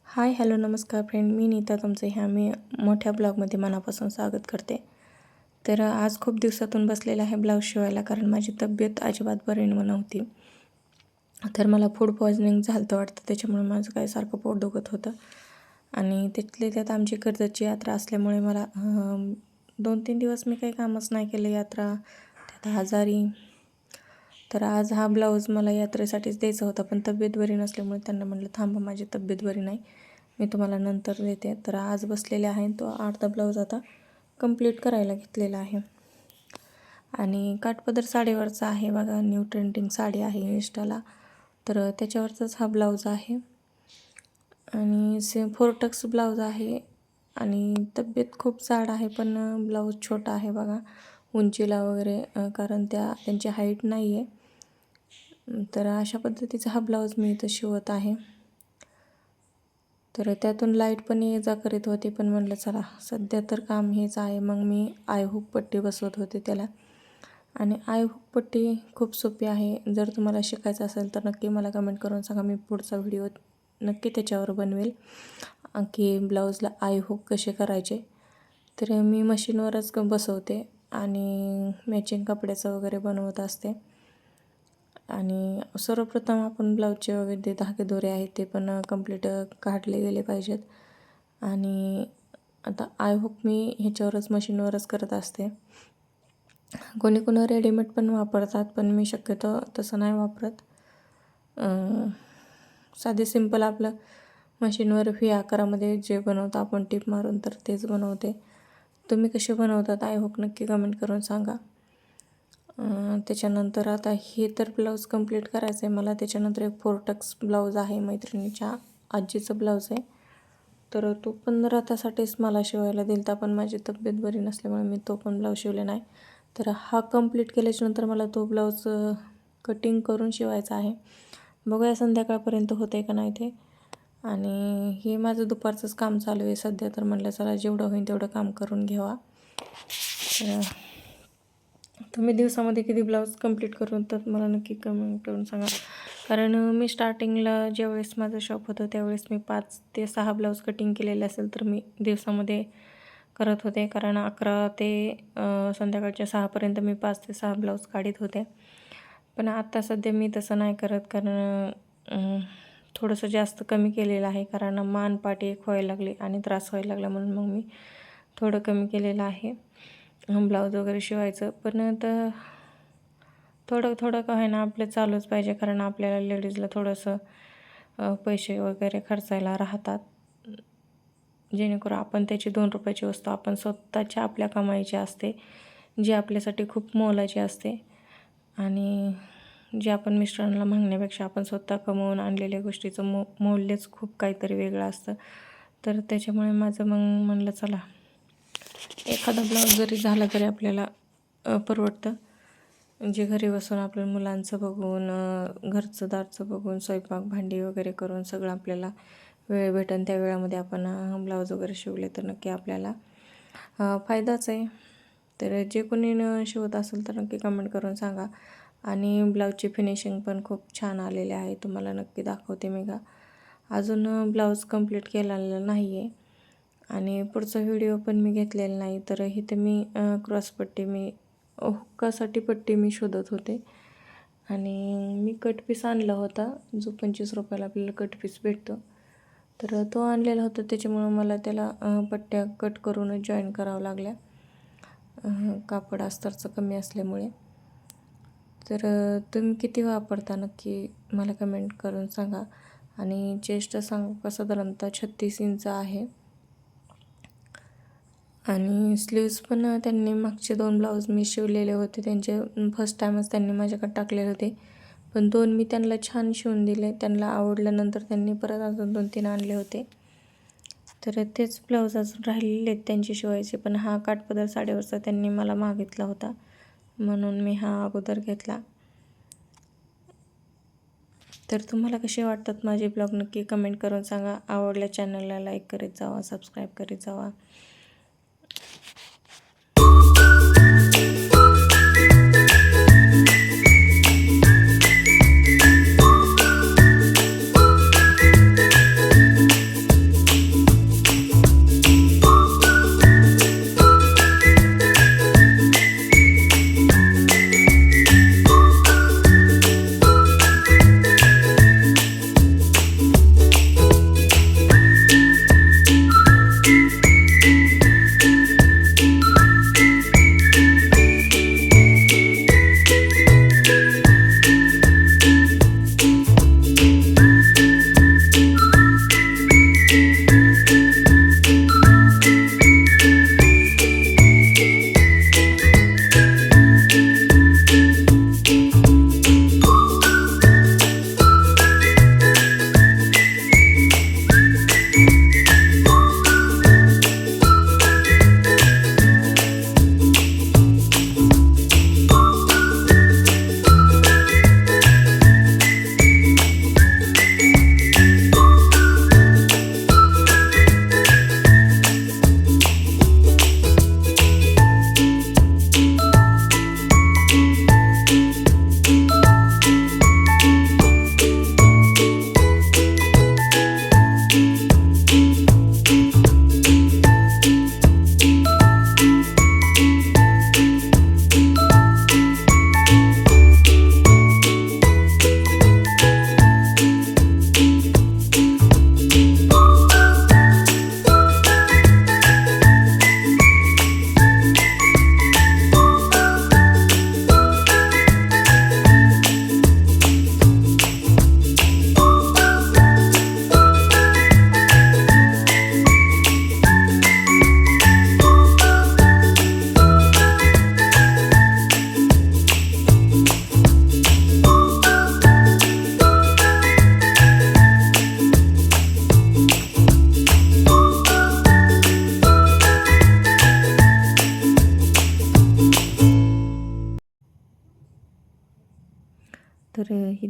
Hi hello नमस्कार friend, मी नीता तुमचं ह्या मी मोठ्या ब्लॉगमध्ये मनापासून स्वागत करते. तर आज खूप दिवसातून बसलेला आहे ब्लाऊज शिवायला, कारण माझी तब्येत अजिबात बरी नव्हती. तर मला फूड पॉयझनिंग झालं होतं वाटतं, त्याच्यामुळे माझं काय सारखं पोट दुखत होतं. आणि तिथले त्यात आमची कर्जतची यात्रा असल्यामुळे मला 2-3 दिवस मी काही कामच नाही केलं, यात्रा त्यात आजारी. तर आज हा ब्लाऊज मला यात्रेसाठीच द्यायचा होता, पण तब्येत बरी नसल्यामुळे त्यांना म्हटलं थांबा, माझी तब्येत बरी नाही, मी तुम्हाला नंतर देते. तर आज बसलेले आहे, तो अर्धा ब्लाऊज आता कंप्लीट करायला घेतलेला आहे. आणि काठपदर साडीवरचा आहे बघा, न्यू ट्रेंडिंग साडी आहे इंस्टाला, तर त्याच्यावरचाच हा ब्लाऊज आहे. आणि फोरटक्स ब्लाऊज आहे आणि तब्येत खूप जाड आहे, पण ब्लाऊज छोटा आहे बघा उंचीला वगैरे, कारण त्यांची हाईट नाही आहे. तर अशा पद्धतीचा हा ब्लाऊज मी इथं शिवत आहे. तर त्यातून लाईट पण ये जा करीत होती, पण म्हटलं चला सध्या तर काम हेच आहे. मग मी आयहूक पट्टी बसवत होते त्याला. आणि आयहूक पट्टी खूप सोपी आहे. जर तुम्हाला शिकायचं असेल तर नक्की मला कमेंट करून सांगा, मी पुढचा व्हिडिओ नक्की त्याच्यावर बनवेल की ब्लाऊजला आयहूक कसे करायचे. तर मी मशीनवरच बसवते आणि मॅचिंग कपड्याचं वगैरे बनवत असते. आणि सर्वप्रथम आपण ब्लाऊजचे वगैरे धागे दोरे आहेत ते पण कंप्लीट काढले गेले पाहिजेत. आणि आता आयहूक मी ह्याच्यावरच मशीनवरच करत असते. कोणी रेडीमेड पण वापरतात, पण मी शक्यतो तसं नाही वापरत. साधे सिंपल आपलं मशीनवर व्ही आकारामध्ये जे बनवतं आपण टीप मारून, तर तेच बनवते. तुम्ही कसे बनवतात आयहूक नक्की कमेंट करून सांगा. त्याच्यानंतर आता हे तर ब्लाऊज कंप्लीट करायचं आहे मला. त्याच्यानंतर एक फोरटक्स ब्लाऊज आहे, मैत्रिणीच्या आजीचं ब्लाऊज आहे. तर तो 15 तासासाठीच मला शिवायला दिला, पण माझी तब्येत बरी नसल्यामुळे मी तो पण ब्लाऊज शिवले नाही. तर हा कंप्लीट केल्याच्यानंतर मला तो ब्लाऊज कटिंग करून शिवायचा आहे. बघूया संध्याकाळपर्यंत होतं आहे का नाही ते. आणि हे माझं दुपारचंच काम चालू आहे सध्या, तर म्हटलं चला जेवढं होईल तेवढं काम करून घ्यावा. तुम्ही दिवसामध्ये किती ब्लाऊज कंप्लीट करून तर मला नक्की कमेंट करून सांगा. कारण मी स्टार्टिंगला ज्यावेळेस माझं शॉप होतं त्यावेळेस मी 5 ते 6 ब्लाऊज कटिंग केलेले असेल तर मी दिवसामध्ये करत होते. कारण 11 ते संध्याकाळच्या 6पर्यंत मी 5 ते 6 ब्लाऊज काढत होते. पण आता सध्या मी तसं नाही करत, कारण थोडंसं जास्त कमी केलेलं आहे, कारण मानपाट एक व्हायला लागली आणि त्रास व्हायला लागला, म्हणून मग मी थोडं कमी केलेलं आहे ब्लाऊज वगैरे शिवायचं. पण आता थोडं का होईना आपलं चालूच पाहिजे, कारण आपल्याला लेडीजला थोडंसं पैसे वगैरे खर्चायला राहतात, जेणेकरून आपण त्याची 2 रुपयाची वस्तू आपण स्वतःच्या आपल्या कमाईची असते, जी आपल्यासाठी खूप मोलाची असते. आणि जे आपण मिस्टरांना मागण्यापेक्षा आपण स्वतः कमवून आणलेल्या गोष्टीचं मूल्यच खूप काहीतरी वेगळं असतं. तर त्याच्यामुळे माझं मग म्हणलं चला एखादा ब्लाऊज जरी झाला तरी आपल्याला परवडतं. जे घरी बसून आपल्या मुलांचं बघून, घरचं दारचं बघून, स्वयंपाक भांडी वगैरे करून सगळं आपल्याला वेळ भेटेल त्या वेळामध्ये आपण ब्लाऊज वगैरे शिवले तर नक्की आपल्याला फायदाच आहे. तर जे कोणी शिवत असेल तर नक्की कमेंट करून सांगा. आणि ब्लाऊजची फिनिशिंग पण खूप छान आलेली आहे, तुम्हाला नक्की दाखवते मी का. अजून ब्लाऊज कंप्लीट केलेला नाही आहे आणि पुढचा व्हिडिओ पण मी घेतलेला नाही. तर इथे मी क्रॉसपट्टी हुक्कासाठी पट्टी मी शोधत होते आणि मी कटपीस आणला होता, जो 25 रुपयाला आपल्याला कटपीस भेटतो. तर तो आणलेला होता, त्याच्यामुळं मला त्याला पट्ट्या कट करूनच जॉईन करावं लागल्या, कापड अस्तरचं कमी असल्यामुळे. तर तुम्ही किती वापरता नक्की मला कमेंट करून सांगा. आणि चेस्ट साधारणतः 36 इंच आहे. आणि स्लीव्स पण त्यांनी मागचे 2 ब्लाऊज मी शिवलेले होते, त्यांचे फर्स्ट टाईमच त्यांनी माझ्याकडे टाकलेले होते, पण 2 मी त्यांना छान शिवून दिले. त्यांना आवडल्यानंतर त्यांनी परत अजून 2-3 आणले होते. तर तेच ब्लाऊज अजून राहिलेले आहेत त्यांचे शिवायचे. पण हा काठपदर साडीवरचा त्यांनी मला मागितला होता, म्हणून मी हा अगोदर घेतला. तर तुम्हाला कसे वाटतात माझे ब्लॉग नक्की कमेंट करून सांगा. आवडल्या चॅनलला लाईक करीत जावा, सबस्क्राईब करीत जावा.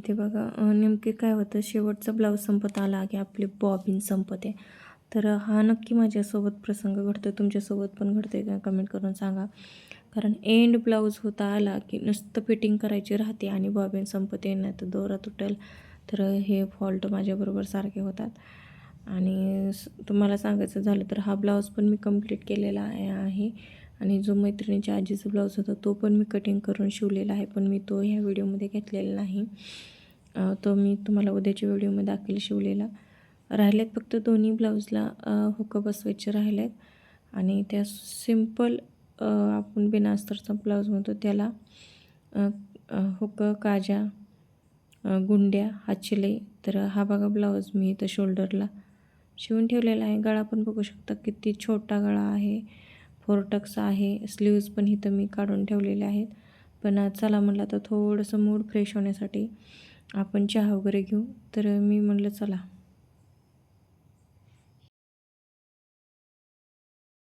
इथे बघा नेमके काय होतं, शेवटचा ब्लाऊज संपत आला की आपली बॉबिन संपते. तर हा नक्की माझ्यासोबत प्रसंग घडतो, तुमच्यासोबत पण घडते का कमेंट करून सांगा. कारण एंड ब्लाऊज होता आला की नुसतं फिटिंग करायची राहते आणि बॉबिन संपते, नाही तर दोरा तुटेल. तर हे फॉल्ट माझ्याबरोबर सारखे होतात. आणि तुम्हाला सांगायचं झालं तर हा ब्लाऊज पण मी कंप्लीट केलेला आहे आणि जो मैत्रिणीच्या आजीचा ब्लाऊज होता तो पण मी कटिंग करून शिवलेला आहे, पण मी तो ह्या व्हिडिओमध्ये घेतलेला नाही. तो मी तुम्हाला उद्याच्या व्हिडिओमध्ये दाखवेल शिवलेला. राहिलेत फक्त दोन्ही ब्लाऊजला हुकं बसवायचे राहिलेत आणि त्या सिम्पल आपण बिना अस्तरचा ब्लाऊज म्हणतो त्याला हुकं, काजा, गुंड्या, हातशिलाई. तर हा बघा ब्लाऊज मी इथं शोल्डरला शिवून ठेवलेला आहे. गळा पण बघू शकता किती छोटा गळा आहे, 4 टक्स आहे. स्लीव्ज पण इथं मी काढून ठेवलेले आहेत. पण चला म्हटलं तर थोडंसं मूड फ्रेश होण्यासाठी आपण चहा वगैरे घेऊ. तर मी म्हटलं चला